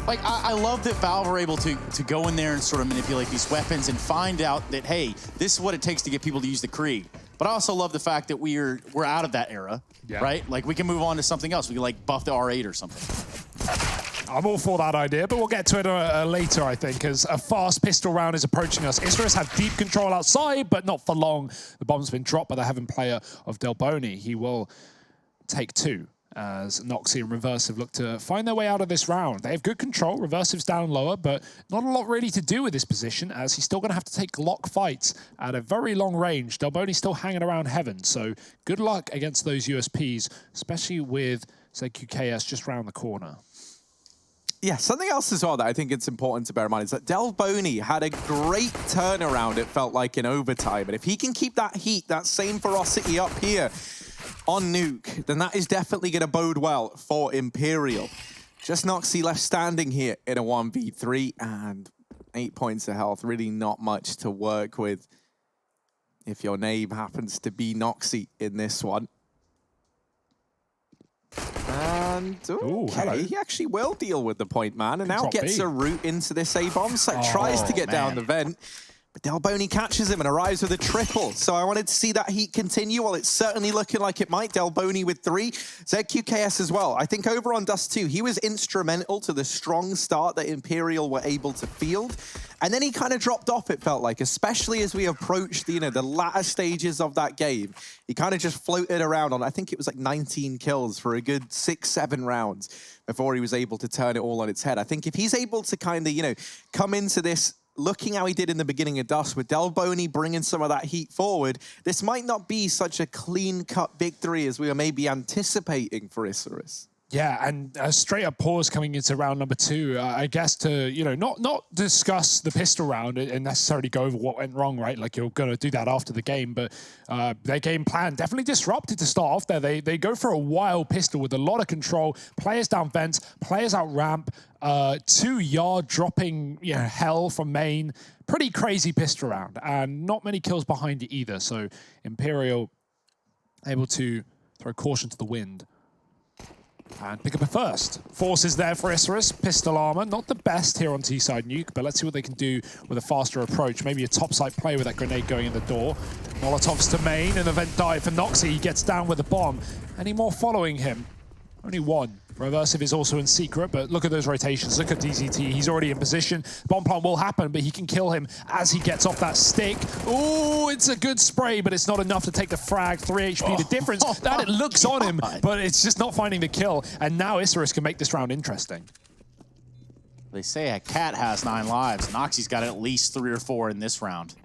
Like, I love that Valve are able to go in there and sort of manipulate these weapons and find out that, hey, this is what it takes to get people to use the Krieg. But I also love the fact that we're out of that era, right? Like, we can move on to something else. We can, like, buff the R8 or something. I'm all for that idea, but we'll get to it later, I think, as a fast pistol round is approaching us. Isurus have deep control outside, but not for long. The bomb's been dropped by the Heaven player of Delboni. He will take two, as Noxie and Reversive look to find their way out of this round. They have good control. Reversive's down lower, but not a lot really to do with this position, as he's still going to have to take lock fights at a very long range. Delboni's still hanging around Heaven, so good luck against those USPs, especially with ZQKS just round the corner. Yeah, something else as well that I think it's important to bear in mind is that Delboni had a great turnaround, it felt like, in overtime. And if he can keep that heat, that same ferocity up here on Nuke, then that is definitely going to bode well for Imperial. Just Noxie left standing here in a 1v3 and 8 points of health. Really not much to work with if your name happens to be Noxie in this one. And okay, he actually will deal with the point man and now gets a route into this A-bomb site. Tries to get down the vent. But Delboni catches him and arrives with a triple. So I wanted to see that heat continue. Well, it's certainly looking like it might. Delboni with 3. ZQKS as well. I think over on Dust 2, he was instrumental to the strong start that Imperial were able to field. And then he kind of dropped off, it felt like, especially as we approached the latter stages of that game. He kind of just floated around on, I think it was like 19 kills for a good 6-7 rounds before he was able to turn it all on its head. I think if he's able to kind of, come into this looking how he did in the beginning of Dust, with Delboni bringing some of that heat forward, this might not be such a clean-cut victory as we were maybe anticipating for Isurus. Yeah, and a straight-up pause coming into round number 2, I guess to, not discuss the pistol round and necessarily go over what went wrong, right? Like, you're going to do that after the game, but their game plan definitely disrupted to start off there. They go for a wild pistol with a lot of control, players down vent, players out ramp, 2-yard dropping hell from main. Pretty crazy pistol round, and not many kills behind it either, so Imperial able to throw caution to the wind and pick up a first. Force is there for Isurus. Pistol armor, not the best here on T-side Nuke, but let's see what they can do with a faster approach. Maybe a topside play with that grenade going in the door. Molotovs to main, and event dive for Noxie. He gets down with the bomb. Any more following him? Only one. Reversive is also in secret, but look at those rotations. Look at DZT. He's already in position. Bomb plant will happen, but he can kill him as he gets off that stick. Ooh, it's a good spray, but it's not enough to take the frag. 3 HP. The difference, that it looks on him, but it's just not finding the kill. And now Isurus can make this round interesting. They say a cat has 9 lives. Noxie's got at least 3 or 4 in this round.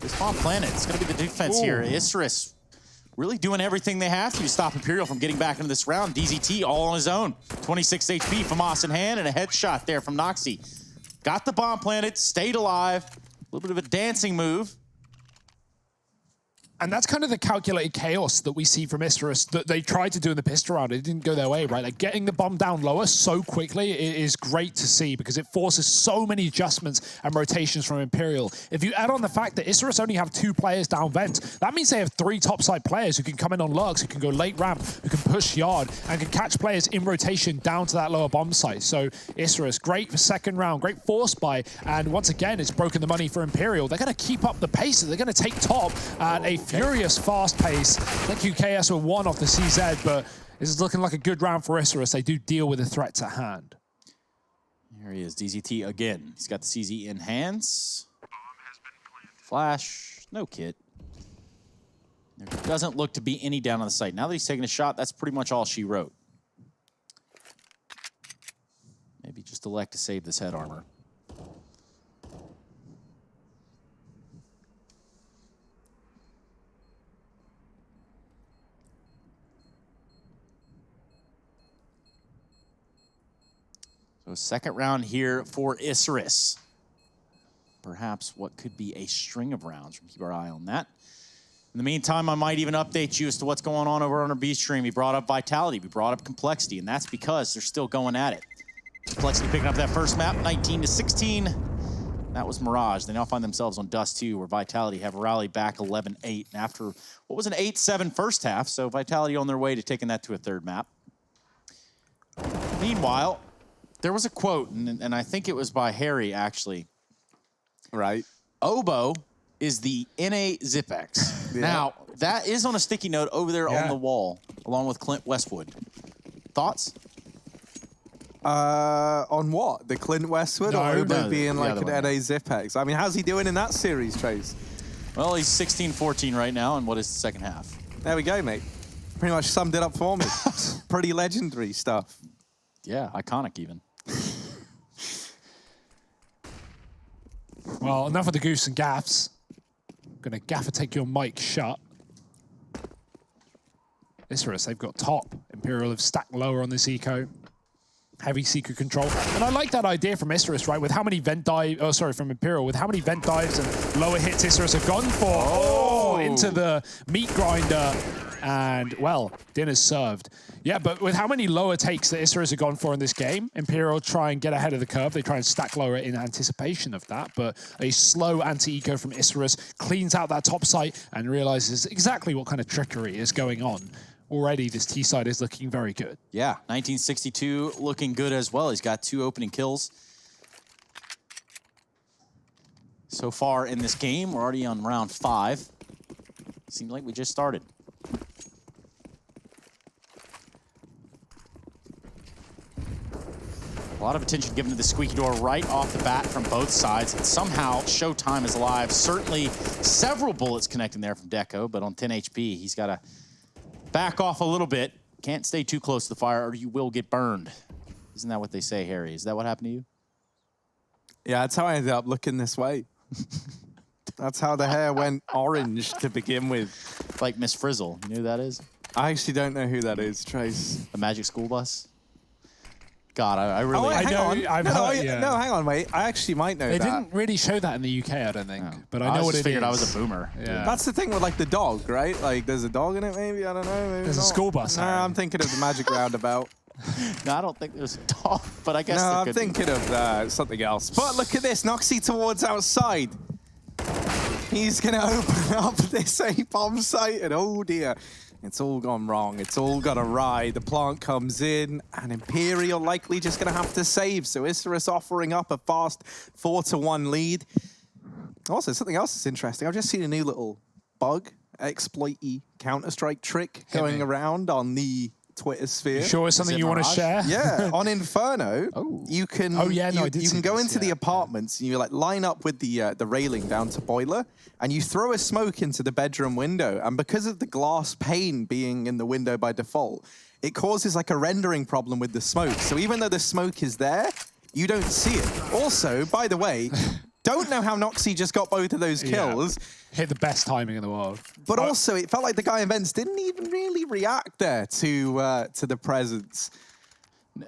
This bomb planet, it's going to be the defense here. Isurus really doing everything they have to stop Imperial from getting back into this round. DZT all on his own. 26 HP, FAMAS in hand, and a headshot there from Noxie. Got the bomb planted, stayed alive. A little bit of a dancing move. And that's kind of the calculated chaos that we see from Isurus that they tried to do in the pistol round. It didn't go their way, right? Like, getting the bomb down lower so quickly is great to see because it forces so many adjustments and rotations from Imperial. If you add on the fact that Isurus only have 2 players down vent, that means they have 3 topside players who can come in on lurks, who can go late ramp, who can push yard, and can catch players in rotation down to that lower bomb site. So Isurus, great for second round, great force buy, and once again, it's broken the money for Imperial. They're going to keep up the pace. They're going to take top at a furious fast pace. I think UKS were 1 off the CZ, but this is looking like a good round for Isurus. They do deal with the threats at hand. Here he is, DZT again. He's got the CZ in hands. Flash, no kit. There doesn't look to be any down on the site. Now that he's taking a shot, that's pretty much all she wrote. Maybe just elect to save this head armor. So second round here for Isurus. Perhaps what could be a string of rounds. We'll keep our eye on that. In the meantime, I might even update you as to what's going on over on our B stream. We brought up Vitality, we brought up Complexity, and that's because they're still going at it. Complexity picking up that first map, 19-16. That was Mirage. They now find themselves on Dust 2, where Vitality have rallied back 11-8 after what was an 8-7 first half. So Vitality on their way to taking that to a third map. Meanwhile, There was a quote, and I think it was by Harry, actually. Right. Oboe is the NA Zipex. Yeah. Now, that is on a sticky note over there on the wall, along with Clint Westwood. Thoughts? On what? The Clint Westwood? Or Oboe being like an NA Zipex? I mean, how's he doing in that series, Trace? Well, he's 16-14 right now, and what is the second half? There we go, mate. Pretty much summed it up for me. Pretty legendary stuff. Yeah, iconic even. Well, enough of the goose and gaffs. I'm gonna gaffer take your mic shut. Isurus, they've got top. Imperial have stacked lower on this eco. Heavy secret control. And I like that idea from Isurus, right? With how many vent dive, oh, sorry, from Imperial, with how many vent dives and lower hits Isurus have gone for. Oh, into the meat grinder. And, well, dinner's served. Yeah, but with how many lower takes that Isurus have gone for in this game, Imperial try and get ahead of the curve. They try and stack lower in anticipation of that. But a slow anti-eco from Isurus cleans out that top site and realizes exactly what kind of trickery is going on. Already, this T side is looking very good. Yeah, 1962 looking good as well. He's got 2 opening kills. So far in this game, we're already on round 5. Seems like we just started. A lot of attention given to the squeaky door right off the bat from both sides. And somehow, Showtime is alive. Certainly several bullets connecting there from Deco, but on 10 HP, he's got to back off a little bit. Can't stay too close to the fire or you will get burned. Isn't that what they say, Harry? Is that what happened to you? Yeah, that's how I ended up looking this way. That's how the hair went orange to begin with. Like Miss Frizzle. You know who that is? I actually don't know who that is, Trace. The Magic School Bus? God, I really... Oh, wait, hang on. Yeah. No, hang on, wait. I actually might know They that. didn't really show that in the UK, I don't think. No. But I know what it is. I figured I was a boomer. Yeah. That's the thing with, like, the dog, right? Like, there's a dog in it, maybe? I don't know. Maybe there's not. a school bus. No, I'm thinking of the Magic Roundabout. No, I don't think there's a dog, but I guess no, there I'm could thinking of something else. But look at this. Noxy towards outside. He's going to open up this A-bomb site, and oh, dear. It's all gone wrong. It's all gone awry. The plant comes in, and Imperial likely just going to have to save. So Isurus offering up a fast 4-1 lead. Also, something else that's interesting. I've just seen a new little bug, exploit-y Counter-Strike trick going around on the Twitter sphere. You sure it's something you want to share? Yeah, on Inferno, you can you can go into the apartments and you like line up with the railing down to boiler, and you throw a smoke into the bedroom window. And because of the glass pane being in the window by default, it causes like a rendering problem with the smoke. So even though the smoke is there, you don't see it. Also, by the way, don't know how Noxy just got both of those kills. Yeah. Hit the best timing in the world. But also, it felt like the guy in Vents didn't even really react there to the presence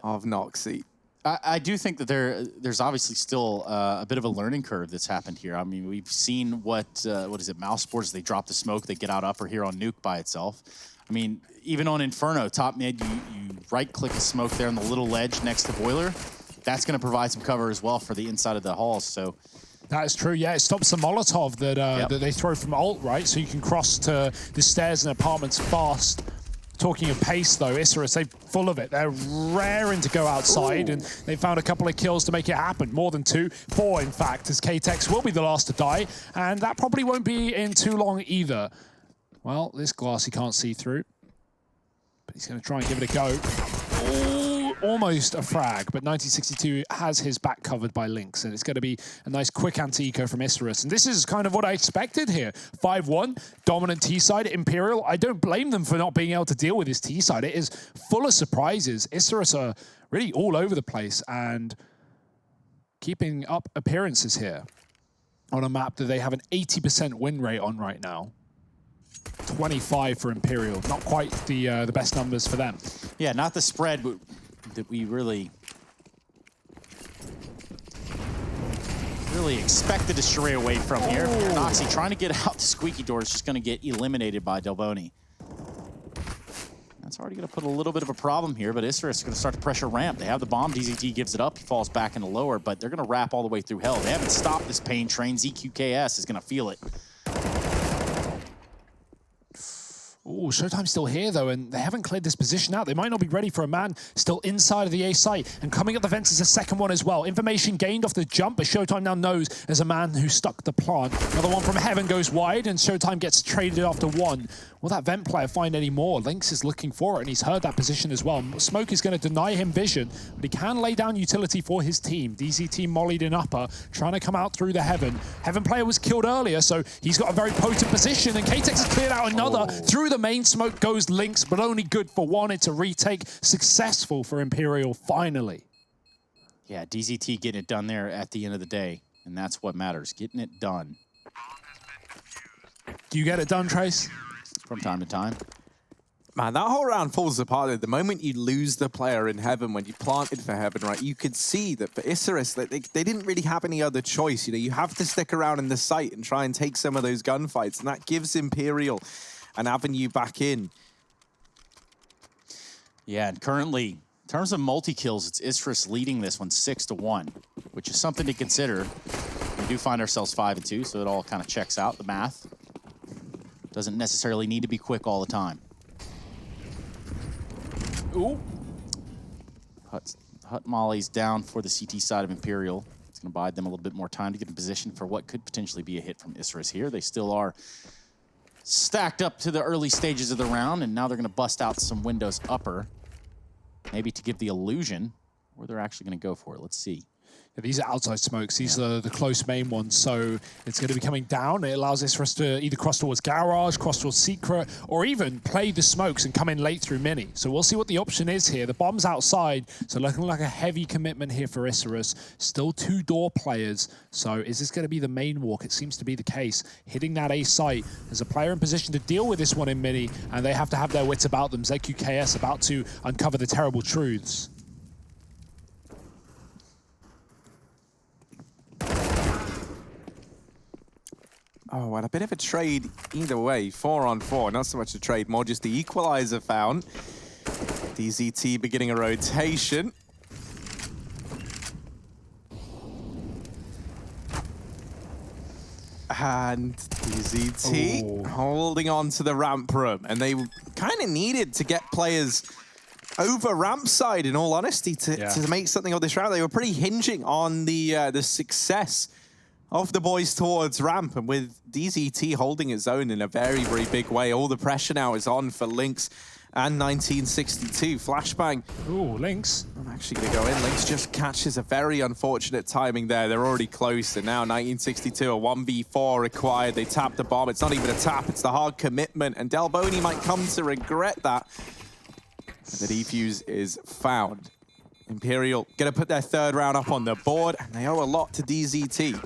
of Noxy. I do think that there's obviously still a bit of a learning curve that's happened here. I mean, we've seen what is it, Mouse Sports, they drop the smoke, they get out upper here on Nuke by itself. I mean, even on Inferno, top mid, you right-click a smoke there on the little ledge next to boiler. That's going to provide some cover as well for the inside of the halls, so... That is true, yeah. It stops the Molotov that they throw from ult, right? So you can cross to the stairs and apartments fast. Talking of pace, though, Isurus, they're full of it. They're raring to go outside, and they found a couple of kills to make it happen. More than 2, 4, in fact, as K-Tex will be the last to die, and that probably won't be in too long either. Well, this glass he can't see through, but he's going to try and give it a go. Almost a frag, but 1962 has his back covered by Lynx, and it's going to be a nice quick anti-eco from Isurus. And this is kind of what I expected here. 5-1, dominant T-side. Imperial, I don't blame them for not being able to deal with this T-side. It is full of surprises. Isurus are really all over the place and keeping up appearances here on a map that they have an 80% win rate on right now. 25 for Imperial, not quite the best numbers for them. Yeah, not the spread that we really expected to stray away from here. Noxy trying to get out the squeaky door is just going to get eliminated by Delboni. That's already going to put a little bit of a problem here, but Isurus is going to start to pressure ramp. They have the bomb. DZT gives it up. He falls back into lower, but they're going to wrap all the way through hell. They haven't stopped this pain train. ZQKS is going to feel it. Oh, Showtime's still here, though, and they haven't cleared this position out. They might not be ready for a man still inside of the A site. And coming up the fence is a second one as well. Information gained off the jump, but Showtime now knows there's a man who stuck the plant. Another one from Heaven goes wide, and Showtime gets traded after one. Will that vent player find any more? Lynx is looking for it, and he's heard that position as well. Smoke is going to deny him vision, but he can lay down utility for his team. DZT mollied in upper, trying to come out through the Heaven. Heaven player was killed earlier, so he's got a very potent position, and KTEX has cleared out another through the main. Smoke goes Lynx, but only good for one. It's a retake. Successful for Imperial, finally. Yeah, DZT getting it done there at the end of the day, and that's what matters, getting it done. Do you get it done, Trace? From time to time. Man, that whole round falls apart. The moment you lose the player in Heaven, when you planted for Heaven, right, you could see that for Isurus, that they didn't really have any other choice. You know, you have to stick around in the site and try and take some of those gunfights, and that gives Imperial an avenue back in. Yeah, and currently, in terms of multi-kills, it's Isurus leading this one 6-1, which is something to consider. We do find ourselves 5-2, so it all kind of checks out, the math. Doesn't necessarily need to be quick all the time. Ooh. Hut Molly's down for the CT side of Imperial. It's going to buy them a little bit more time to get in position for what could potentially be a hit from Isurus here. They still are stacked up to the early stages of the round, and now they're going to bust out some windows upper, maybe to give the illusion where they're actually going to go for it. Let's see. Yeah, these are outside smokes. These are the close main ones, so it's going to be coming down. It allows Isurus to either cross towards Garage, cross towards Secret, or even play the smokes and come in late through Mini. So we'll see what the option is here. The bomb's outside, so looking like a heavy commitment here for Isurus. Still two door players, so is this going to be the main walk? It seems to be the case. Hitting that A site, there's a player in position to deal with this one in Mini, and they have to have their wits about them. ZQKS about to uncover the terrible truths. Oh, well, a bit of a trade either way. 4-on-4, not so much a trade, more just the equalizer found. DZT beginning a rotation. And DZT holding on to the ramp room. And they kind of needed to get players over ramp side, in all honesty, to make something of this round. They were pretty hinging on the success of the boys towards ramp, and with DZT holding its own in a very, very big way, all the pressure now is on for Lynx and 1962. Flashbang. Ooh, Lynx. I'm actually going to go in. Lynx just catches a very unfortunate timing there. They're already close, and now 1962, a 1v4 required. They tap the bomb. It's not even a tap, it's the hard commitment, and Delboni might come to regret that. And the defuse is found. Imperial going to put their third round up on the board, and they owe a lot to DZT.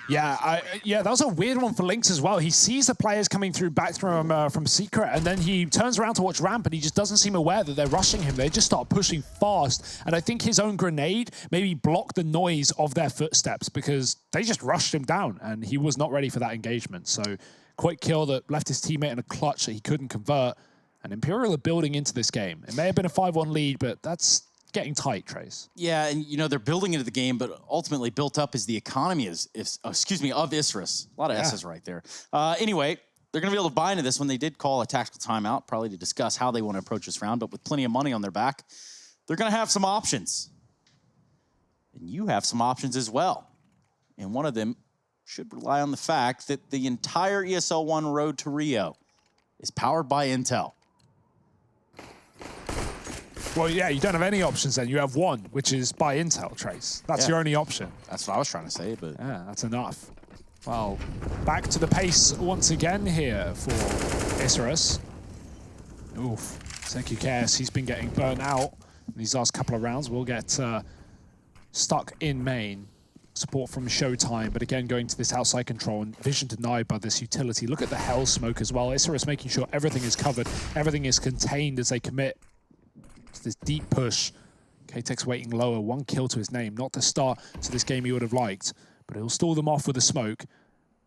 Yeah, that was a weird one for Lynx as well. He sees the players coming through back from Secret, and then he turns around to watch ramp, and he just doesn't seem aware that they're rushing him. They just start pushing fast, and I think his own grenade maybe blocked the noise of their footsteps because they just rushed him down, and he was not ready for that engagement. So, quick kill that left his teammate in a clutch that he couldn't convert, and Imperial are building into this game. It may have been a 5-1 lead, but that's getting tight, Trace. Yeah, and you know, they're building into the game, but ultimately built up is the economy of Isurus. A lot of S's right there. Anyway, they're going to be able to buy into this when they did call a tactical timeout, probably to discuss how they want to approach this round, but with plenty of money on their back, they're going to have some options. And you have some options as well. And one of them should rely on the fact that the entire ESL 1 road to Rio is powered by Intel. Well, yeah, you don't have any options then. You have one, which is by Intel, Trace. That's your only option. That's what I was trying to say, but yeah, that's enough. Well, back to the pace once again here for Isurus. Oof. ZQKS, he's been getting burnt out in these last couple of rounds. We'll get stuck in main. Support from Showtime, but again, going to this outside control and vision denied by this utility. Look at the hell smoke as well. Isurus making sure everything is covered, everything is contained as they commit this deep push. KTEX waiting lower, 1 kill to his name. Not the start to this game he would have liked, but he'll stall them off with a smoke.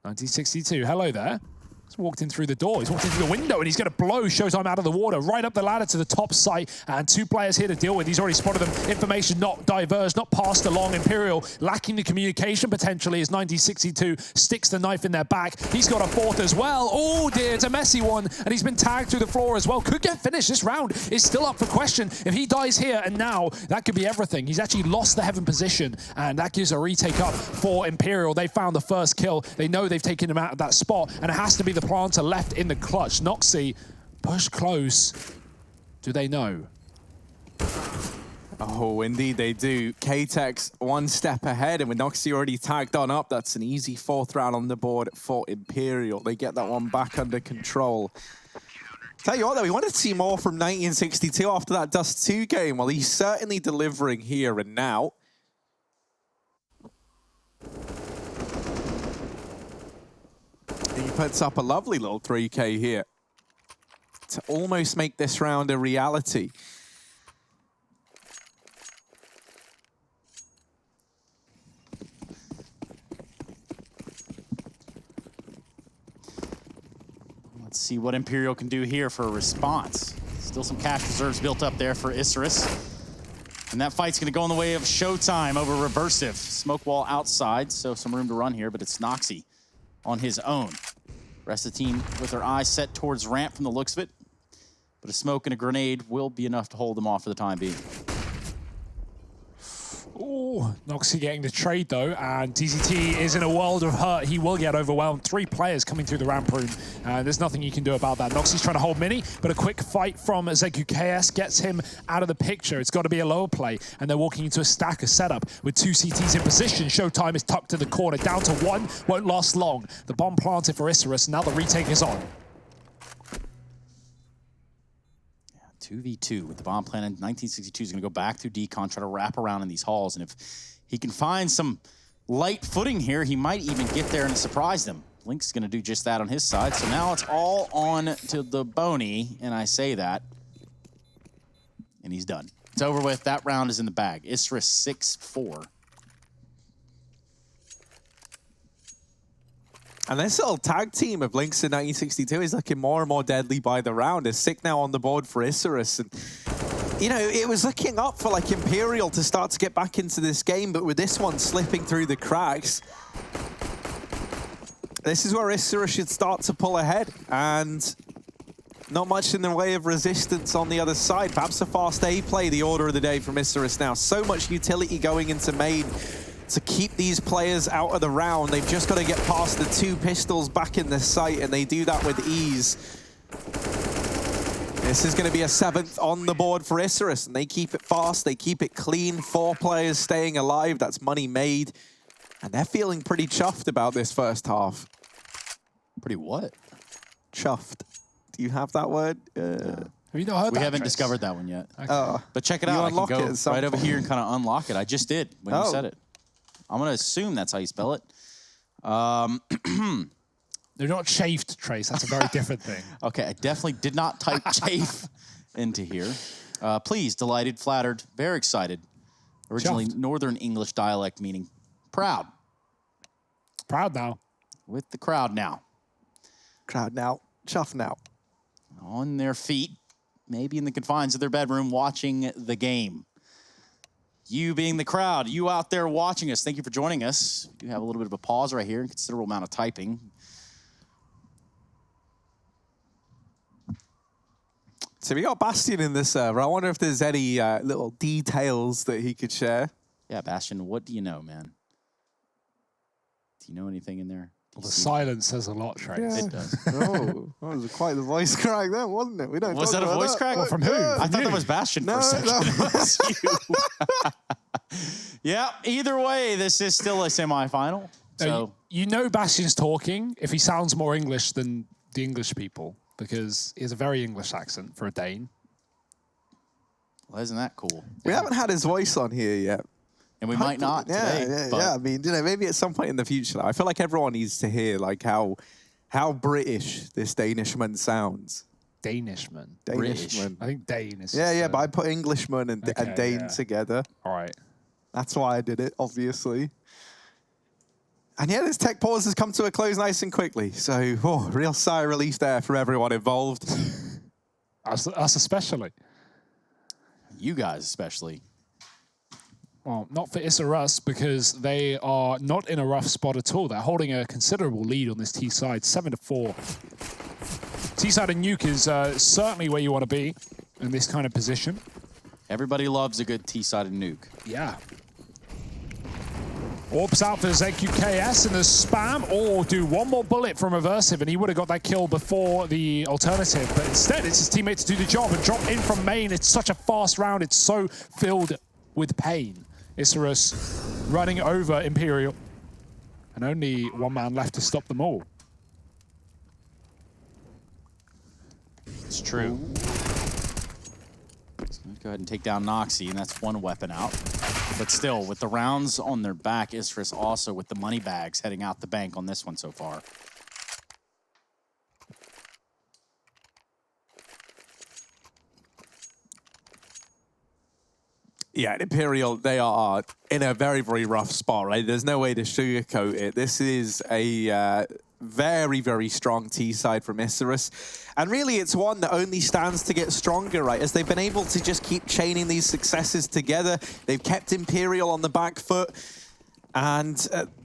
1962, hello there. He's walked in through the door. He's walked in through the window, and he's going to blow Showtime out of the water, right up the ladder to the top site. And 2 players here to deal with. He's already spotted them. Information not diverged, not passed along. Imperial lacking the communication potentially as 1962 sticks the knife in their back. He's got a 4th as well. Oh dear, it's a messy one. And he's been tagged through the floor as well. Could get finished. This round is still up for question. If he dies here and now, that could be everything. He's actually lost the heaven position, and that gives a retake up for Imperial. They found the first kill. They know they've taken him out of that spot, and it has to be the planter left in the clutch. Noxy push close. Do they know? Oh, indeed they do. K-Tech's 1 step ahead, and with Noxy already tagged on up, that's an easy 4th round on the board for Imperial. They get that one back under control. Tell you what, though, we wanted to see more from 1962 after that Dust 2 game. Well, he's certainly delivering here and now. He puts up a lovely little 3K here to almost make this round a reality. Let's see what Imperial can do here for a response. Still some cash reserves built up there for Isurus. And that fight's going to go in the way of Showtime over Reversive. Smoke wall outside, so some room to run here, but it's Noxy on his own. Rest of the team with their eyes set towards ramp from the looks of it. But a smoke and a grenade will be enough to hold them off for the time being. Oh, Noxy getting the trade though, and TCT is in a world of hurt. He will get overwhelmed. 3 players coming through the ramp room, and there's nothing you can do about that. Noxy's trying to hold mini, but a quick fight from ZQKS gets him out of the picture. It's got to be a lower play, and they're walking into a stacker setup with 2 CTs in position. Showtime is tucked to the corner, down to 1, won't last long. The bomb planted for Isurus, now the retake is on. 2v2 with the bomb planted. 1962 is going to go back through Decon, try to wrap around in these halls. And if he can find some light footing here, he might even get there and surprise them. Link's going to do just that on his side. So now it's all on to the Boney, and I say that. And he's done. It's over with. That round is in the bag. Isurus 6-4. And this little tag team of Lynx in 1962 is looking more and more deadly by the round. There's Sick now on the board for Isurus. And, you know, it was looking up for, like, Imperial to start to get back into this game, but with this one slipping through the cracks, this is where Isurus should start to pull ahead. And not much in the way of resistance on the other side. Perhaps a fast A play, the order of the day from Isurus now. So much utility going into main to keep these players out of the round. They've just got to get past the 2 pistols back in the site, and they do that with ease. This is going to be a 7th on the board for Isurus, and they keep it fast, they keep it clean. 4 players staying alive, that's money made. And they're feeling pretty chuffed about this first half. Pretty what? Chuffed. Do you have that word? Have you not heard that? We haven't Trace? discovered that one yet. Okay. But check it out. I can go right over point. here and kind of unlock it. I just did when you said it. I'm going to assume that's how you spell it. They're not chafed, Trace. That's a very different thing. Okay, I definitely did not type chafe into here. Pleased, delighted, flattered, very excited. Originally Chuffed. Northern English dialect meaning proud. Proud now. With the crowd now. Crowd now, chuff now. On their feet, maybe in the confines of their bedroom, watching the game. You being the crowd, you out there watching us, thank you for joining us. You have a little bit of a pause right here, a considerable amount of typing. So we got Bastion in this server. I wonder if there's any little details that he could share. Yeah, Bastion, what do you know, man? Do you know anything in there? Well, the silence says a lot, Trace. Yeah. It does. Oh, that was quite the voice crack then, wasn't it? We don't Was talk that a about voice crack? Well, from who? I thought that was Bastion for a second. No. It was you. Yeah, either way, this is still a semifinal. So You know Bastion's talking if he sounds more English than the English people, because he has a very English accent for a Dane. well, isn't that cool? We haven't had his voice on here yet. And we might not today. But I mean, you know, maybe at some point in the future. I feel like everyone needs to hear like how British this Danishman sounds. Danishman. Danishman. I think Dane is. Yeah, but I put Englishman and Dane yeah. together. All right. That's why I did it, obviously. And yeah, this tech pause has come to a close nice and quickly. So, real sigh of relief there for everyone involved. Us especially. You guys especially. Well, not for Isurus, because they are not in a rough spot at all. They're holding a considerable lead on this T side, 7-4. T side and Nuke is certainly where you want to be in this kind of position. Everybody loves a good T-sided nuke. Yeah. Orbs out for ZQKS in the spam, or do one more bullet from Reversive, and he would have got that kill before the alternative. But instead, it's his teammate to do the job and drop in from main. It's such a fast round. It's so filled with pain. Isurus running over Imperial, and only one man left to stop them all. It's true. So let's go ahead and take down Noxie, and that's one weapon out. But still, with the rounds on their back, Isurus also with the money bags heading out the bank on this one so far. Yeah, Imperial, they are in a very, very rough spot, right? There's no way to sugarcoat it. This is a very, very strong T-side from Isurus. And really, it's one that only stands to get stronger, right? As they've been able to just keep chaining these successes together. They've kept Imperial on the back foot. And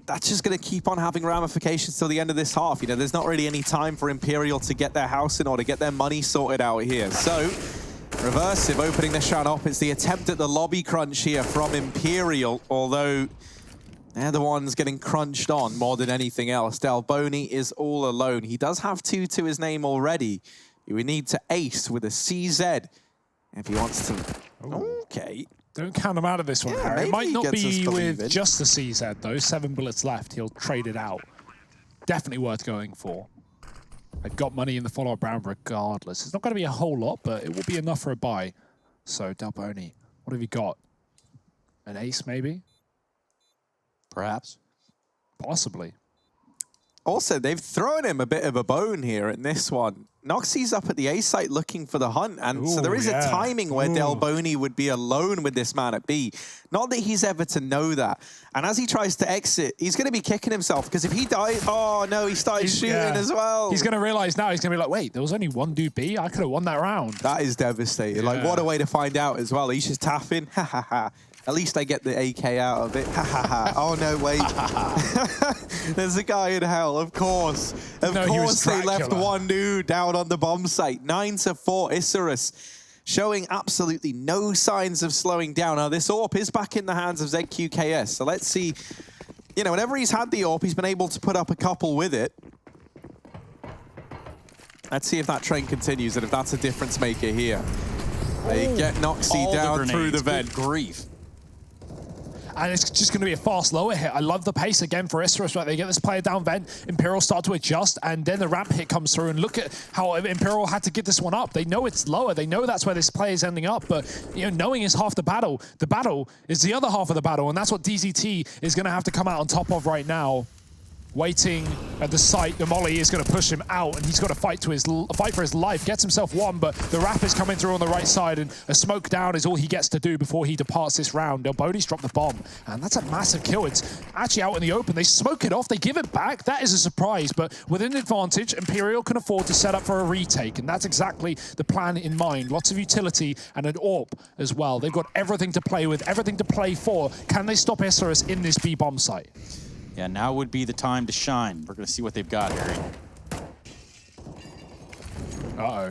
that's just going to keep on having ramifications till the end of this half. You know, there's not really any time for Imperial to get their house in order, get their money sorted out here. So, Reversive opening the shot up. It's the attempt at the lobby crunch here from Imperial, although they're the ones getting crunched on more than anything else. Delboni is all alone. He does have 2 to his name already. He would need to ace with a CZ if he wants to. Ooh. Okay. Don't count him out of this one, Yeah, Harry. It might not be with even. just the CZ, though. 7 bullets left. He'll trade it out. Definitely worth going for. They've got money in the follow-up round regardless. It's not going to be a whole lot, but it will be enough for a buy. So, Delboni, what have you got? An ace, maybe? Perhaps. Possibly. Also, they've thrown him a bit of a bone here in this one. Noxie's up at the A site looking for the hunt, and so there is a timing where Delboni would be alone with this man at B. Not that he's ever to know that. And as he tries to exit, he's going to be kicking himself, because if he dies, oh no, he started shooting as well. He's going to realize now, he's going to be like, wait, there was only one dude B? I could have won that round. That is devastating. Like, what a way to find out as well. He's just tapping, ha ha ha. At least I get the AK out of it. Ha ha ha. Oh no, wait. There's a guy in hell, of course. Of course they left one dude down on the bomb site. 9-4, Isurus showing absolutely no signs of slowing down. Now this AWP is back in the hands of ZQKS. So let's see. You know, whenever he's had the AWP, he's been able to put up a couple with it. Let's see if that trend continues and if that's a difference maker here. They get Noxie down through the vent. Good grief. And it's just going to be a fast lower hit. I love the pace again for Isurus, right? They get this player down vent, Imperial start to adjust, and then the ramp hit comes through. And look at how Imperial had to get this one up. They know it's lower. They know that's where this play is ending up. But, you know, knowing is half the battle. The battle is the other half of the battle, and that's what DZT is going to have to come out on top of right now. Waiting at the site, the molly is going to push him out, and he's got to fight for his life. Gets himself one, but the wrap is coming through on the right side, and a smoke down is all he gets to do before he departs this round. Delboni's dropped the bomb, and that's a massive kill. It's actually out in the open. They smoke it off. They give it back. That is a surprise, but with an advantage, Imperial can afford to set up for a retake, and that's exactly the plan in mind. Lots of utility and an AWP as well. They've got everything to play with, everything to play for. Can they stop Isurus in this B bomb site? Yeah, now would be the time to shine. We're going to see what they've got, Harry. Uh-oh.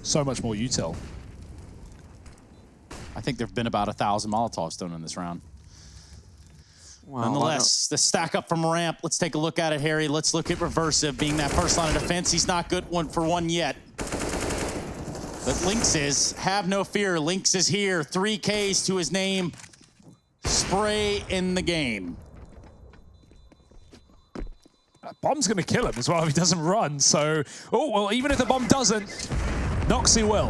So much more util. I think there have been about 1,000 Molotovs thrown in this round. Wow, nonetheless, the stack up from ramp. Let's take a look at it, Harry. Let's look at Reversive being that first line of defense. He's not good one for one yet. But Lynx is. Have no fear. Lynx is here. 3 Ks to his name. Spray in the game. Bomb's going to kill him as well if he doesn't run. So, oh, well, even if the bomb doesn't, Noxie will.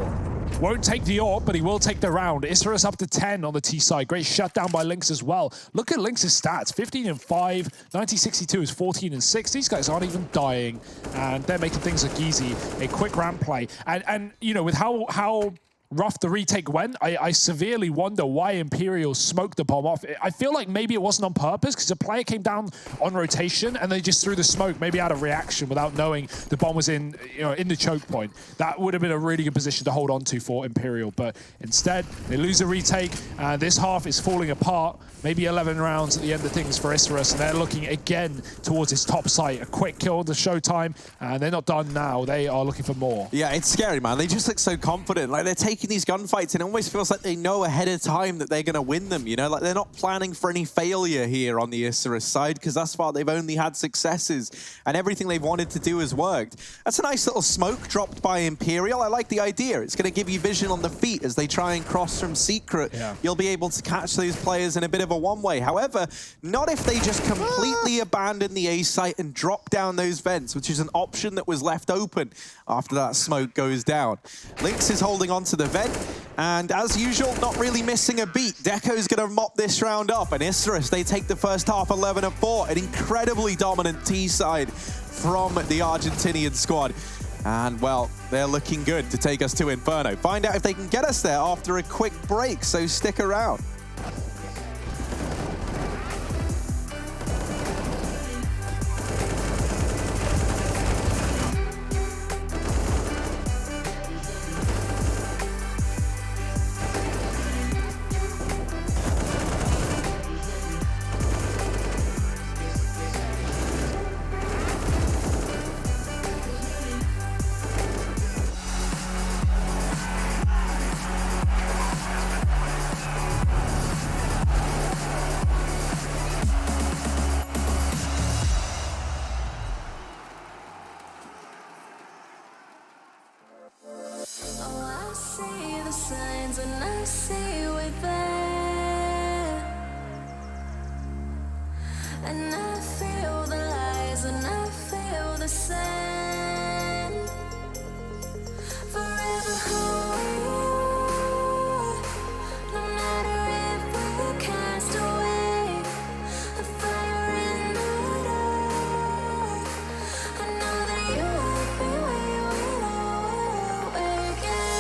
Won't take the AWP, but he will take the round. Isurus up to 10 on the T side. Great shutdown by Lynx as well. Look at Lynx's stats. 15-5. 9062 is 14-6. These guys aren't even dying, and they're making things look easy. A quick ramp play. And you know, with how rough the retake went, I severely wonder why Imperial smoked the bomb off. I feel like maybe it wasn't on purpose because a player came down on rotation and they just threw the smoke, maybe out of reaction without knowing the bomb was in, in the choke point. That would have been a really good position to hold on to for Imperial, but instead they lose a retake and this half is falling apart. Maybe 11 rounds at the end of things for Isurus, and they're looking again towards his top site. A quick kill to showtime, and they're not done now. They are looking for more. Yeah, it's scary, man. They just look so confident. Like, they're taking these gunfights, and it almost feels like they know ahead of time that they're going to win them, you know? Like, they're not planning for any failure here on the Isurus side, because thus far they've only had successes, and everything they've wanted to do has worked. That's a nice little smoke dropped by Imperial. I like the idea. It's going to give you vision on the feet as they try and cross from Secret. Yeah. You'll be able to catch those players in a bit of a one-way. However, not if they just completely abandon the A site and drop down those vents, which is an option that was left open after that smoke goes down. Lynx is holding on to the vent, and as usual, not really missing a beat. Deco's going to mop this round up, and Isurus, they take the first half 11-4, an incredibly dominant T side from the Argentinian squad. And, well, they're looking good to take us to Inferno. Find out if they can get us there after a quick break, so stick around. And I see we're there, and I feel the lies and I feel the sand. Forever hold, no matter if we're cast away, a fire in the dark. I know that you won't be where we'll awake again.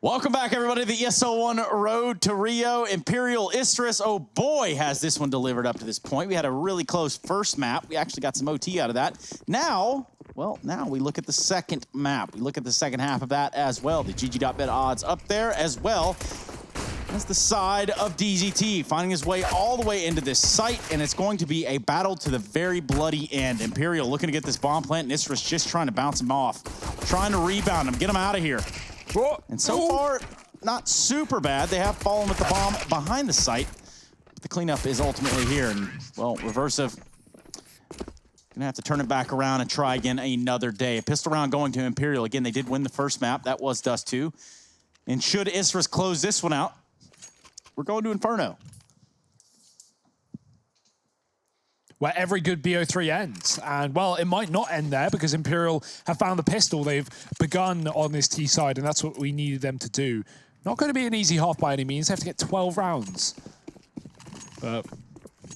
Welcome back, everybody, to the ESL 1 Road to Rio. Imperial Isurus, oh boy, has this one delivered up to this point. We had a really close first map. We actually got some OT out of that. Now, Well, now we look at the second map. We look at the second half of that as well. The GG.bet odds up there as well. That's the side of DZT, finding his way all the way into this site, and it's going to be a battle to the very bloody end. Imperial looking to get this bomb plant, and Isurus just trying to bounce him off, trying to rebound him, get him out of here. And so far, not super bad. They have fallen with the bomb behind the site. But the cleanup is ultimately here, and, well, Reversive gonna have to turn it back around and try again another day. A pistol round going to Imperial. Again, they did win the first map. That was Dust 2. And should Isurus close this one out, we're going to Inferno. Where every good BO3 ends. And, well, it might not end there because Imperial have found the pistol. They've begun on this T side, and that's what we needed them to do. Not going to be an easy half by any means. They have to get 12 rounds. But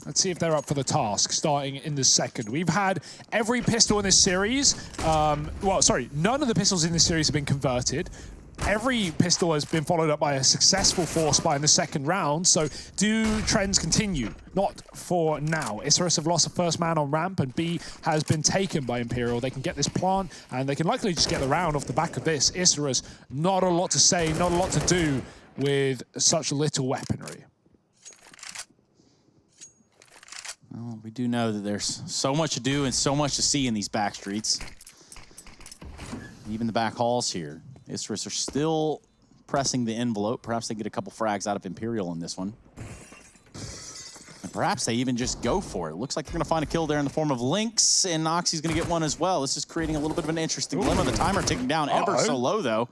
let's see if they're up for the task, starting in the second. We've had every pistol in this series. Well, sorry, none of the pistols in this series have been converted. Every pistol has been followed up by a successful force buy in the second round, so do trends continue? Not for now. Isurus have lost the first man on ramp, and B has been taken by Imperial. They can get this plant, and they can likely just get the round off the back of this. Isurus, not a lot to say, not a lot to do with such little weaponry. Well, we do know that there's so much to do and so much to see in these back streets. Even the back halls here. Isurus are still pressing the envelope. Perhaps they get a couple frags out of Imperial in this one. And perhaps they even just go for it. Looks like they're going to find a kill there in the form of Lynx, and Noxie's going to get one as well. This is creating a little bit of an interesting dilemma. The timer ticking down ever so low, though.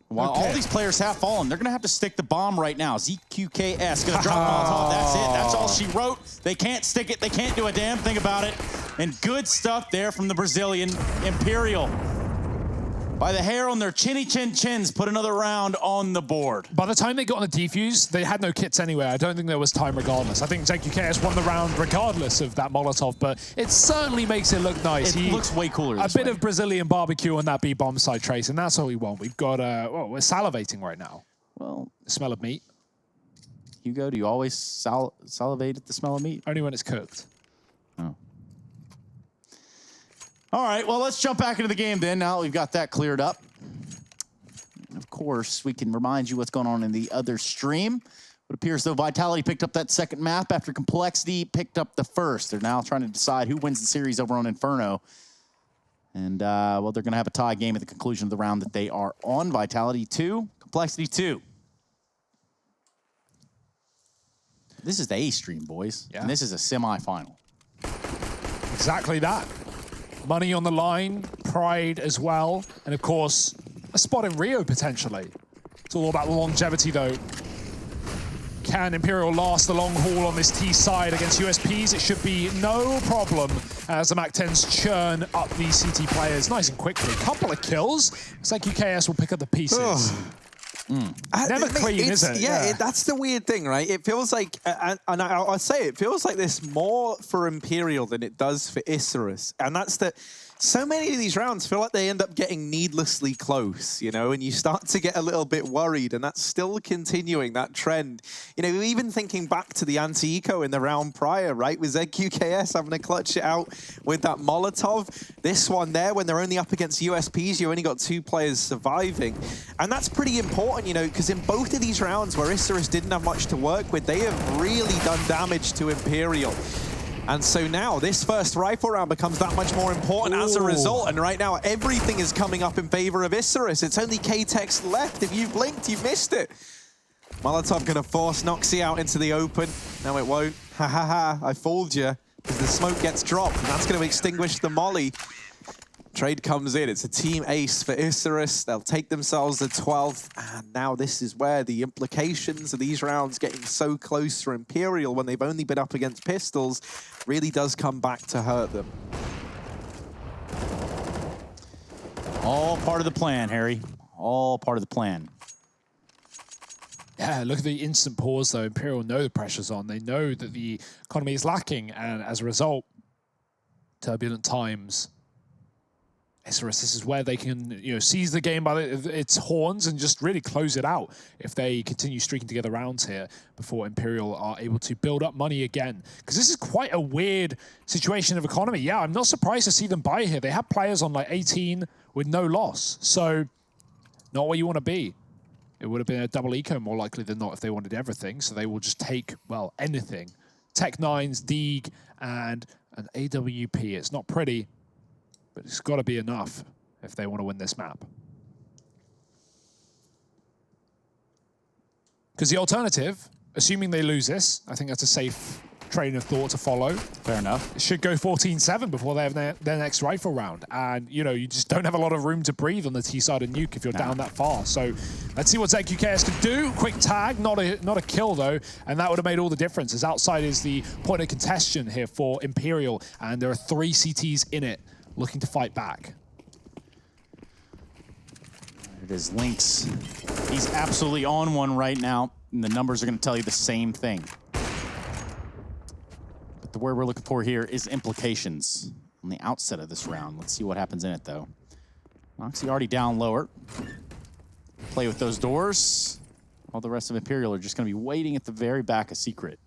While all these players have fallen, they're going to have to stick the bomb right now. ZQKS going to drop Molotov. That's it. That's all she wrote. They can't stick it. They can't do a damn thing about it. And good stuff there from the Brazilian Imperial. By the hair on their chinny chins, put another round on the board. By the time they got on the defuse, they had no kits anyway. I don't think there was time regardless. I think ZQKS won the round regardless of that Molotov, but it certainly makes it look nice. It looks way cooler A bit of Brazilian barbecue on that B-bomb side trace, and that's what we want. We've got, well, we're salivating right now. Well, the smell of meat. Hugo, do you always salivate at the smell of meat? Only when it's cooked. Oh. All right, well, let's jump back into the game then. Now that we've got that cleared up. And of course, we can remind you what's going on in the other stream. It appears though Vitality picked up that second map after Complexity picked up the first. They're now trying to decide who wins the series over on Inferno. And, well, they're going to have a tie game at the conclusion of the round that they are on. Vitality 2, Complexity 2. This is the A stream, boys. Yeah. And this is a semi-final. Exactly that. Money on the line, pride as well, and of course, a spot in Rio potentially. It's all about the longevity though. Can Imperial last the long haul on this T side against USPs? It should be no problem as the MAC-10s churn up these CT players nice and quickly. Couple of kills. It's like UKS will pick up the pieces. Never clean, is it? Yeah, that's the weird thing, right? It feels like, and I'll say it feels like this more for Imperial than it does for Isurus. And that's that so many of these rounds feel like they end up getting needlessly close, you know, and you start to get a little bit worried, and that's still continuing, that trend. You know, even thinking back to the anti-eco in the round prior, right, with ZQKS having to clutch it out with that Molotov. This one there, when they're only up against USPs, you only got 2 players surviving. And that's pretty important, you know, because in both of these rounds where Isurus didn't have much to work with, they have really done damage to Imperial. And so now this first rifle round becomes that much more important as a result. And right now everything is coming up in favor of Isurus. It's only K-Tex left. If you blinked, you missed it. Molotov gonna force Noxie out into the open. No, it won't. Ha ha ha, I fooled you. Because the smoke gets dropped and that's gonna extinguish the molly. Trade comes in. It's a team ace for Isurus. They'll take themselves the 12th. And now this is where the implications of these rounds getting so close for Imperial when they've only been up against pistols really does come back to hurt them. All part of the plan, Harry. All part of the plan. Yeah, look at the instant pause, though. Imperial know the pressure's on. They know that the economy is lacking. And as a result, turbulent times. Isurus, this is where they can, seize the game by its horns and just really close it out if they continue streaking together rounds here before Imperial are able to build up money again. Because this is quite a weird situation of economy. Yeah, I'm not surprised to see them buy here. They have players on like 18 with no loss. So not where you want to be. It would have been a double eco more likely than not if they wanted everything. So they will just take, well, anything. Tech9's, Deeg, and an AWP. It's not pretty, but it's got to be enough if they want to win this map. Because the alternative, assuming they lose this, I think that's a safe train of thought to follow. Fair enough. It should go 14-7 before they have their next rifle round. And, you just don't have a lot of room to breathe on the T side of Nuke if you're down that far. So let's see what ZQKS can do. Quick tag, not a kill though. And that would have made all the difference, as outside is the point of contention here for Imperial. And there are 3 CTs in it looking to fight back. It is Lynx. He's absolutely on one right now, and the numbers are going to tell you the same thing. But the word we're looking for here is implications on the outset of this round. Let's see what happens in it, though. Noxie already down lower. Play with those doors. All the rest of Imperial are just going to be waiting at the very back of Secret.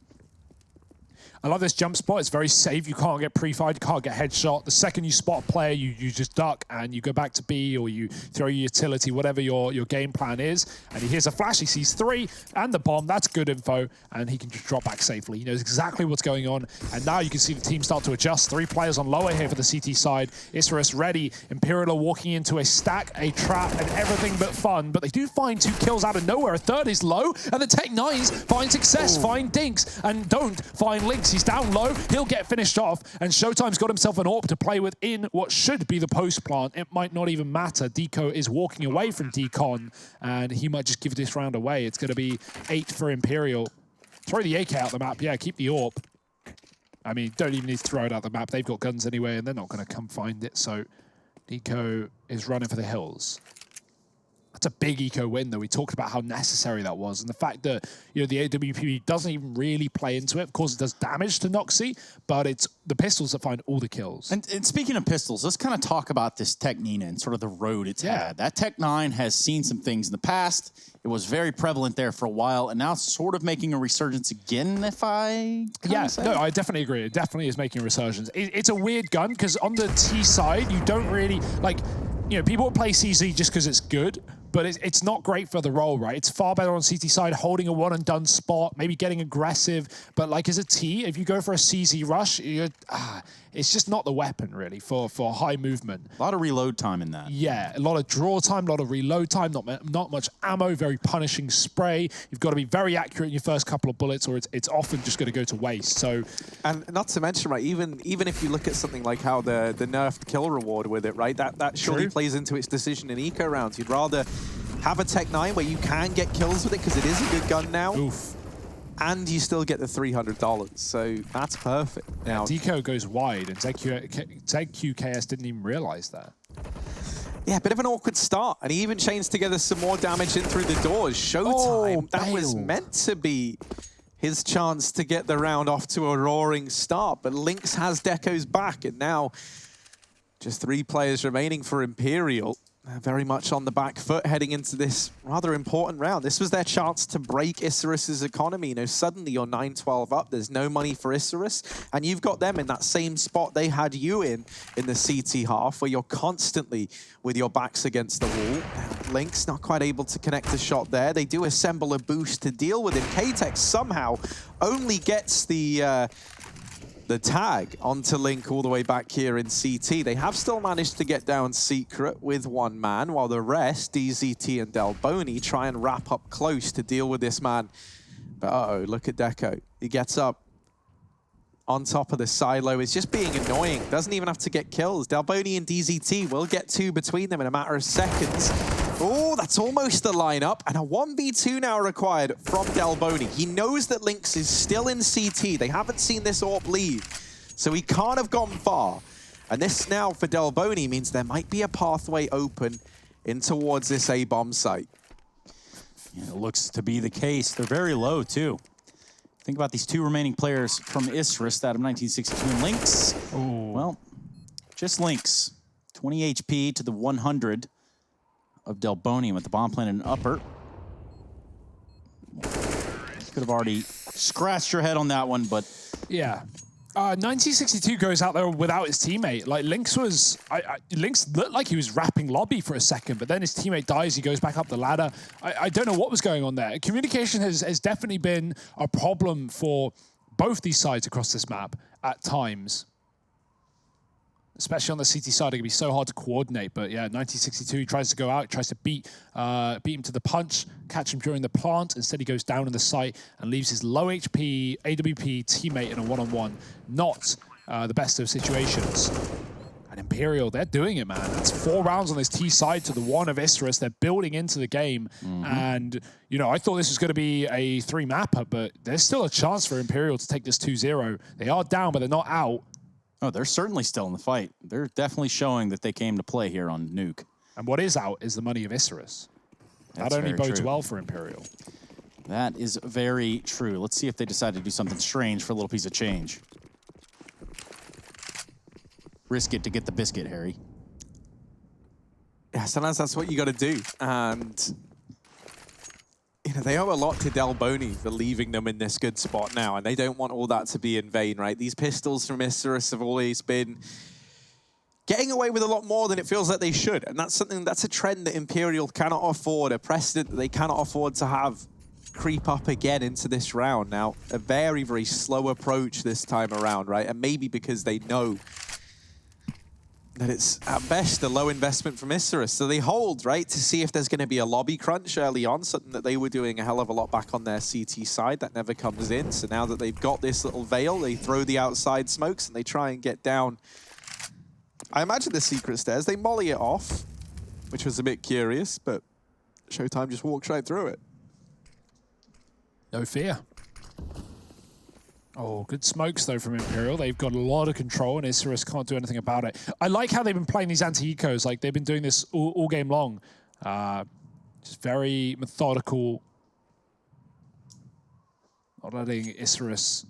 I love this jump spot. It's very safe. You can't get pre-fired, you can't get headshot. The second you spot a player, you just duck and you go back to B, or you throw your utility, whatever your game plan is. And he hears a flash, he sees 3 and the bomb. That's good info, and he can just drop back safely. He knows exactly what's going on. And now you can see the team start to adjust. 3 players on lower here for the CT side. Isurus ready. Imperial are walking into a stack, a trap, and everything but fun. But they do find 2 kills out of nowhere. A third is low, and the Tech9s find success, find Dinks, and don't find Lynx. He's down low, he'll get finished off, and Showtime's got himself an AWP to play with in what should be the post plant. It might not even matter. Deco is walking away from Decon, and he might just give this round away. It's going to be 8 for Imperial. Throw the AK out the map, yeah, keep the AWP. I mean, don't even need to throw it out the map. They've got guns anyway, and they're not going to come find it, so Deco is running for the hills. That's a big eco win, though. We talked about how necessary that was, and the fact that the AWP doesn't even really play into it. Of course, it does damage to Noxie, but it's the pistols that find all the kills. And speaking of pistols, let's kind of talk about this Tech9 and sort of the road it's had. That Tech9 has seen some things in the past. It was very prevalent there for a while, and now it's sort of making a resurgence again, if I say. No, I definitely agree. It definitely is making a resurgence. It's a weird gun, because on the T side, you don't really, people will play CZ just because it's good, but it's not great for the role, right? It's far better on CT side, holding a one-and-done spot, maybe getting aggressive. But as a T, if you go for a CZ rush, it's just not the weapon, really, for high movement. A lot of reload time in that. Yeah, a lot of draw time, a lot of reload time, not much ammo, very punishing spray. You've got to be very accurate in your first couple of bullets, or it's often just going to go to waste. So, and not to mention, right, even if you look at something like how the nerfed kill reward with it, right, that surely plays into its decision in eco rounds. You'd rather have a Tech9 where you can get kills with it because it is a good gun now. Oof. And you still get the $300, so that's perfect. Now, Deco goes wide, and ZQKS didn't even realize that. Yeah, a bit of an awkward start, and he even chains together some more damage in through the doors. Showtime, that was meant to be his chance to get the round off to a roaring start, but Lynx has Deco's back, and now just 3 players remaining for Imperial. Very much on the back foot heading into this rather important round. This was their chance to break Isurus's economy. Suddenly you're 9-12 up. There's no money for Isurus, and you've got them in that same spot they had you in the CT half, where you're constantly with your backs against the wall. Lynx not quite able to connect a shot there. They do assemble a boost to deal with him. K-Tech somehow only gets the tag onto Link all the way back here in CT. They have still managed to get down Secret with 1 man, while the rest, DZT and Delboni, try and wrap up close to deal with this man. But uh-oh, look at Deco. He gets up on top of the silo. It's just being annoying. Doesn't even have to get kills. Delboni and DZT will get 2 between them in a matter of seconds. Oh, that's almost the lineup, and a 1v2 now required from Delboni. He knows that Lynx is still in CT. They haven't seen this AWP leave, so he can't have gone far. And this now for Delboni means there might be a pathway open in towards this A-bomb site. Yeah, it looks to be the case. They're very low, too. Think about these 2 remaining players from Isurus, that of 1962 and Lynx. Ooh. Well, just Lynx. 20 HP to the 100 of Delboni with the bomb planted in upper. Could have already scratched your head on that one, but... Yeah. 1962 goes out there without his teammate. Like, Lynx was... Lynx looked like he was wrapping lobby for a second, but then his teammate dies, he goes back up the ladder. I don't know what was going on there. Communication has definitely been a problem for both these sides across this map at times. Especially on the CT side, it can be so hard to coordinate. But yeah, 1962 tries to go out, tries to beat him to the punch, catch him during the plant. Instead, he goes down in the site and leaves his low HP AWP teammate in a one-on-one. Not the best of situations. And Imperial, they're doing it, man. That's 4 rounds on this T side to the 1 of Isurus. They're building into the game. And, you know, I thought this was going to be a 3-mapper, but there's still a chance for Imperial to take this 2-0. They are down, but they're not out. Oh, they're certainly still in the fight. They're definitely showing that they came to play here on Nuke. And what is out is the money of Isurus. That only bodes well for Imperial. That is very true. Let's see if they decide to do something strange for a little piece of change. Risk it to get the biscuit, Harry. Yeah, sometimes that's what you got to do. And... you know, they owe a lot to Delboni for leaving them in this good spot now, and they don't want all that to be in vain, right? These pistols from Isurus have always been getting away with a lot more than it feels like they should, and that's a trend that Imperial cannot afford, a precedent that they cannot afford to have creep up again into this round. Now, a very, very slow approach this time around, right? And maybe because they know that it's, at best, a low investment from Isurus. So they hold, right, to see if there's going to be a lobby crunch early on, something that they were doing a hell of a lot back on their CT side. That never comes in. So now that they've got this little veil, they throw the outside smokes and they try and get down. I imagine the secret stairs. They molly it off, which was a bit curious, but Showtime just walks right through it. No fear. Oh, good smokes, though, from Imperial. They've got a lot of control, and Isurus can't do anything about it. I like how they've been playing these anti-ecos. Like, they've been doing this all game long. Just very methodical. Not letting Isurus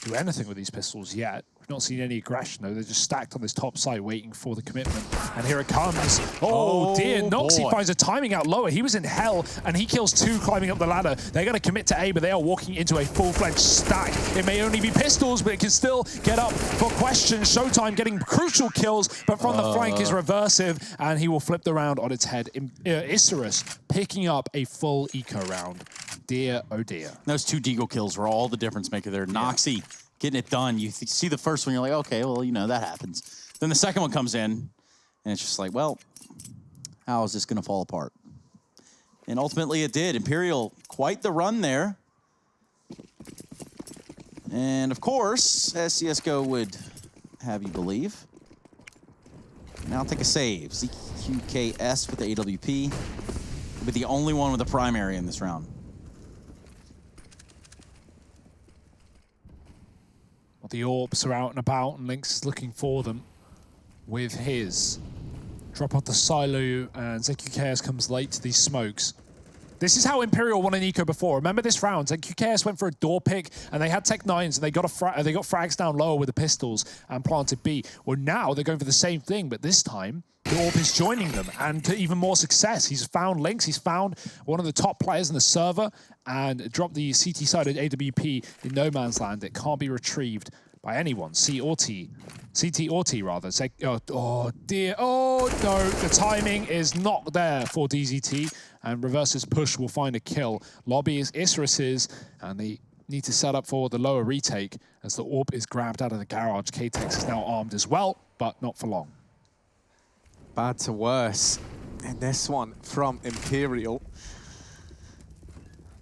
do anything with these pistols yet. We've not seen any aggression, though. They're just stacked on this top side, waiting for the commitment. And here it comes. Oh dear. Noxy finds a timing out lower. He was in hell, and he kills 2 climbing up the ladder. They're going to commit to A, but they are walking into a full-fledged stack. It may only be pistols, but it can still get up for questions. Showtime getting crucial kills, but from the flank is reversive, and he will flip the round on its head. Isurus picking up a full eco round. Dear, oh dear. Those 2 Deagle kills were all the difference maker there. Noxy getting it done. You see the first one, you're like, okay, well, you know, that happens. Then the second one comes in, and it's just like, well, how is this going to fall apart? And ultimately it did. Imperial, quite the run there. And of course, as CSGO would have you believe, now take a save. ZQKS with the AWP. Will be the only one with a primary in this round. Well, the orbs are out and about, and Lynx is looking for them with his. Drop off the silo, and ZQKS comes late to these smokes. This is how Imperial won an eco before. Remember this round? ZQKS went for a door pick, and they had Tech 9s, and they got frags down lower with the pistols and planted B. Well, now they're going for the same thing, but this time the orb is joining them, and to even more success. He's found Lynx, he's found one of the top players in the server, and dropped the CT-sided AWP in no man's land. It can't be retrieved by anyone, C or T. CT or T, rather. Oh, dear. Oh, no. The timing is not there for DZT, and Reverse's push will find a kill. Lobby is Isurus's, and they need to set up for the lower retake as the orb is grabbed out of the garage. K-Tex is now armed as well, but not for long. Bad to worse in this one from Imperial.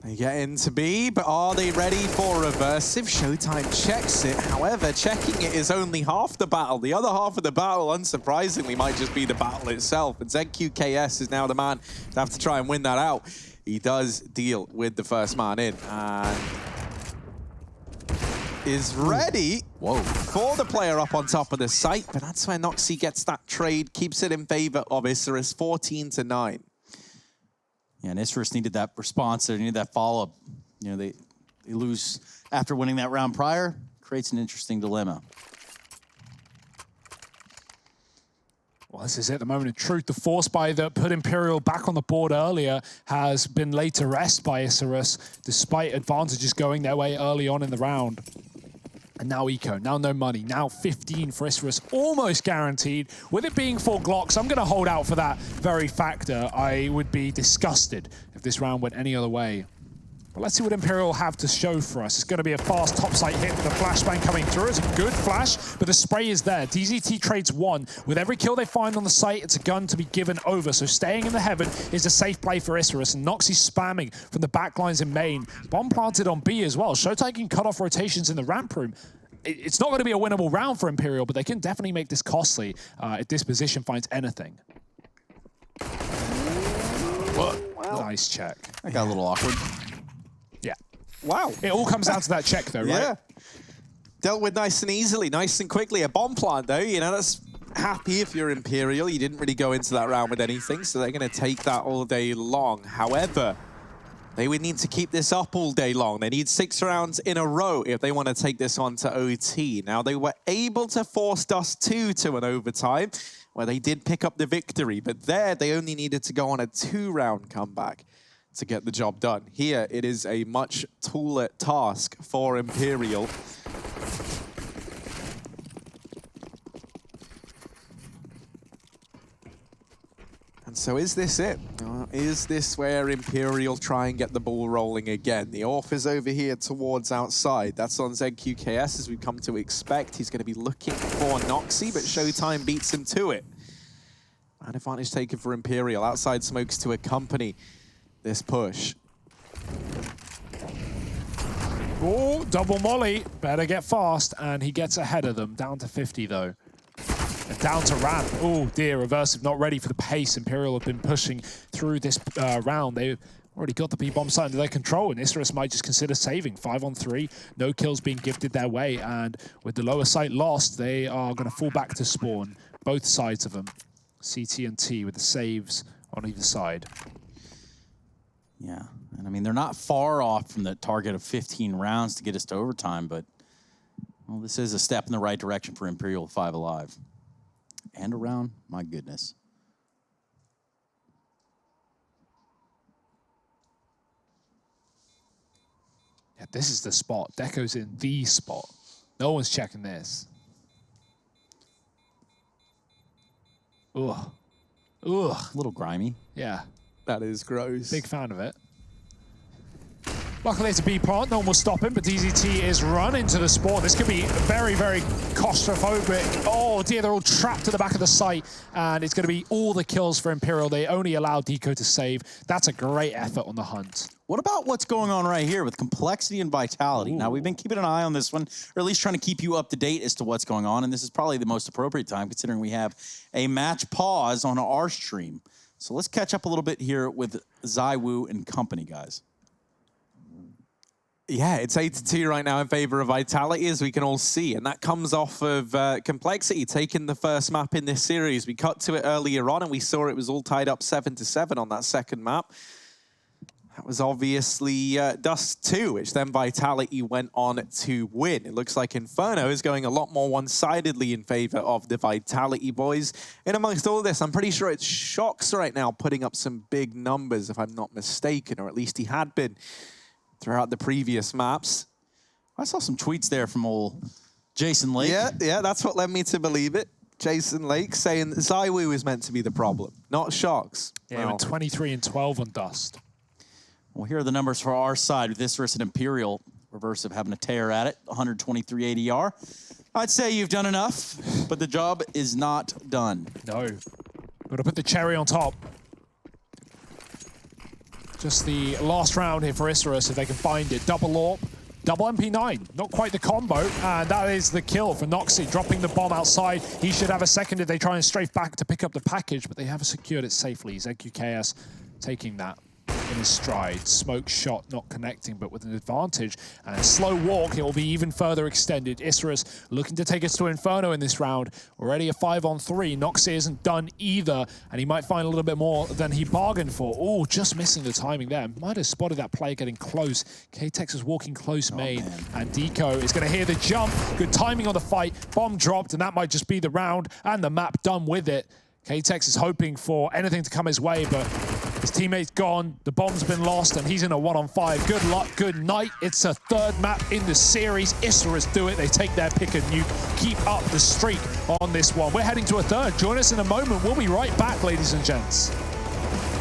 They get into B, but are they ready for reversive? Showtime checks it. However, checking it is only half the battle. The other half of the battle, unsurprisingly, might just be the battle itself. And ZQKS is now the man to have to try and win that out. He does deal with the first man in, and is ready for the player up on top of the site. But that's where Noxy gets that trade, keeps it in favor of Isurus, 14-9. Yeah, and Isurus needed that response. They needed that follow-up. You know, they lose after winning that round prior. Creates an interesting dilemma. Well, This is it, the moment of truth. The force buy that put Imperial back on the board earlier has been laid to rest by Isurus, despite advantages going their way early on in the round. And now Eco, now no money, now 15 for Isurus, almost guaranteed. With it being 4 Glocks, I'm going to hold out for that very factor. I would be disgusted if this round went any other way. But let's see what Imperial have to show for us. It's going to be a fast topside hit with a flashbang coming through. It's a good flash, but the spray is there. DZT trades 1. With every kill they find on the site, it's a gun to be given over. So staying in the heaven is a safe play for Isurus. And Noxy spamming from the backlines in main. Bomb planted on B as well. Showtime can cut off rotations in the ramp room. It's not going to be a winnable round for Imperial, but they can definitely make this costly if this position finds anything. Wow. Nice check. That got a little awkward. Yeah. Wow. It all comes down to that check, though, right? Yeah. Dealt with nice and easily, nice and quickly. A bomb plant, though, you know, that's happy if you're Imperial. You didn't really go into that round with anything, so they're going to take that all day long. However, they would need to keep this up all day long. They need 6 rounds in a row if they want to take this on to OT. Now, they were able to force Dust 2 to an overtime, where they did pick up the victory, but there they only needed to go on a 2-round comeback to get the job done. Here, it is a much taller task for Imperial. And so is this it? Is this where Imperial try and get the ball rolling again? The Orph is over here towards outside. That's on ZQKS, as we've come to expect. He's going to be looking for Noxy, but Showtime beats him to it. An advantage taken for Imperial. Outside smokes to accompany this push. Oh, double molly. Better get fast. And he gets ahead of them. Down to 50, though. And down to ramp. Oh, dear. Reversive not ready for the pace. Imperial have been pushing through this round. They've already got the B-bomb site under their control, and Isurus might just consider saving. 5-on-3. No kills being gifted their way. And with the lower site lost, they are going to fall back to spawn. Both sides of them. CT and T with the saves on either side. Yeah, and I mean, they're not far off from the target of 15 rounds to get us to overtime, but, well, this is a step in the right direction for Imperial 5 alive. And a round, my goodness. Yeah, this is the spot. Deco's in the spot. No one's checking this. Ugh. Ugh. A little grimy. Yeah. That is gross. Big fan of it. Luckily it's a B plant, no one will stop him, but DZT is running to the spawn. This could be very, very claustrophobic. Oh dear, they're all trapped at the back of the site, and it's going to be all the kills for Imperial. They only allow Deco to save. That's a great effort on the hunt. What about what's going on right here with Complexity and Vitality? Ooh. Now, we've been keeping an eye on this one, or at least trying to keep you up to date as to what's going on, and this is probably the most appropriate time considering we have a match pause on our stream. So let's catch up a little bit here with Zywoo and company, guys. Yeah, it's 8-2 right now in favor of Vitality, as we can all see, and that comes off of Complexity taking the first map in this series. We cut to it earlier on, and we saw it was all tied up 7-7 on that second map. That was obviously Dust 2, which then Vitality went on to win. It looks like Inferno is going a lot more one-sidedly in favor of the Vitality boys. In amongst all this, I'm pretty sure it's Shocks right now putting up some big numbers, if I'm not mistaken, or at least he had been throughout the previous maps. I saw some tweets there from old Jason Lake. Yeah, that's what led me to believe it. Jason Lake saying Zywoo is meant to be the problem, not Shocks. Yeah, Well, 23 and 12 on Dust. Well, here are the numbers for our side with Isurus and Imperial. Reverse of having a tear at it, 123 ADR. I'd say you've done enough, but the job is not done. No. Got to put the cherry on top. Just the last round here for Isurus, if they can find it. Double AWP, double MP9. Not quite the combo, and that is the kill for Noxy, dropping the bomb outside. He should have a second if they try and strafe back to pick up the package, but they have secured it safely. ZQKS taking that in his stride. Smoke shot not connecting, but with an advantage. And a slow walk, it will be even further extended. Isurus looking to take us to Inferno in this round. Already a 5-on-3. Noxy isn't done either, and he might find a little bit more than he bargained for. Oh, just missing the timing there. Might have spotted that play getting close. K-Tex is walking close main, and Deco is going to hear the jump. Good timing on the fight. Bomb dropped, and that might just be the round and the map done with it. K-Tex is hoping for anything to come his way, but his teammate's gone, the bomb's been lost, and he's in a 1-on-5. Good luck, good night. It's a third map in the series. Isurus do it. They take their pick and Nuke. Keep up the streak on this one. We're heading to a third. Join us in a moment. We'll be right back, ladies and gents.